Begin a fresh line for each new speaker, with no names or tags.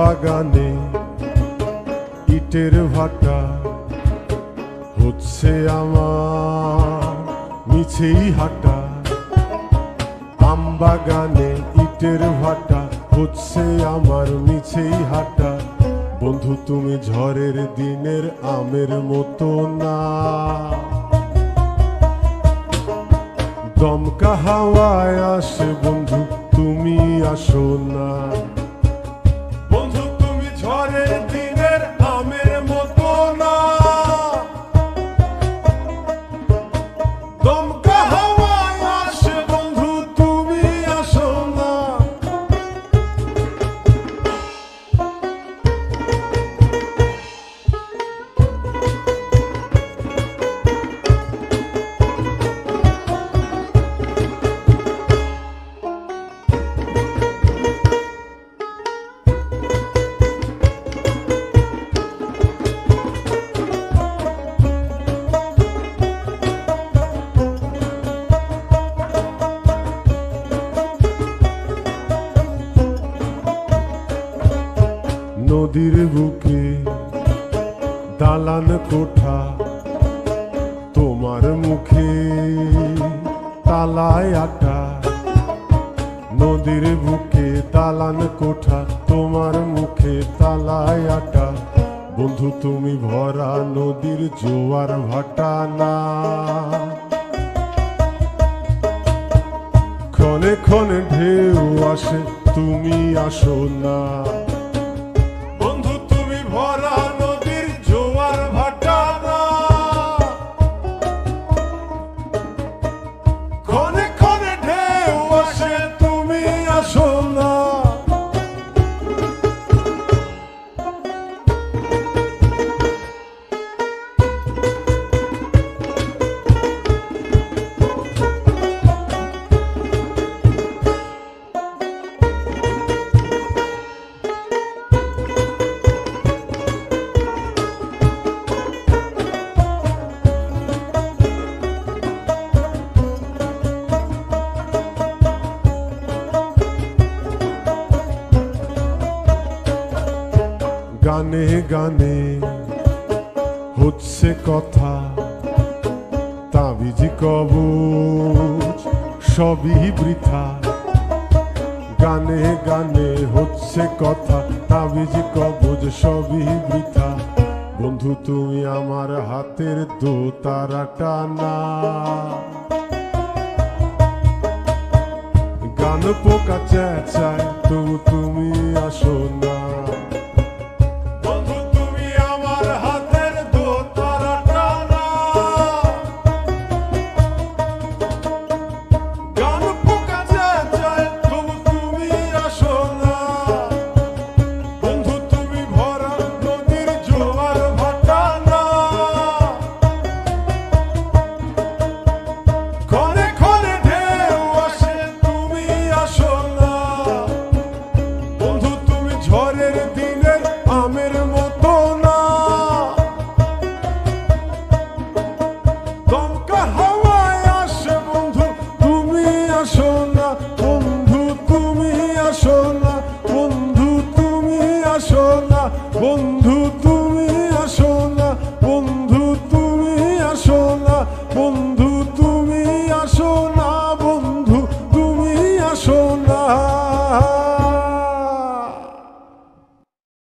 বাগানে ইটের ভাটা হচ্ছে আমার মিছেই হাঁটা। আম বাগানে ইটের ভাটা হচ্ছে আমার মিছেই হাঁটা। বন্ধু তুমি ঝড়ের দিনের আমের মতো না, দমকা হাওয়ায় আসে বন্ধু তুমি আসো না। বন্ধু তুমি ঝড়ের দিনের আমের মতো না, দমকা হাওয়ায় আসে বন্ধু তুমি আসো না। নদীর বুকে দালান কোঠা, তোমার মুখে তালায় আটা। নদীর বুকে দালান কোঠা, তোমার মুখে তালায় আটা। বন্ধু তুমি ভরা নদীর জোয়ার ভাটা না, ক্ষণে ক্ষণে ঢেউ আসে তুমি আসো না। ভরা নদীর জোয়ার ভাটা না, ক্ষণে ক্ষণে ঢেউ আসে তুমি আসো না। গানে গানে হচ্ছে কথা, তাবিজ কবচ সবই বৃথা। গানে গানে হচ্ছে কথা, তাবিজ কবচ সবই বৃথা। বন্ধু তুমি আমার হাতের দোতারাটা না, গান পোকা চেঁচায় তবু তুমি আসো না। ঝড়ের দিনের আমের মতো না, দমকা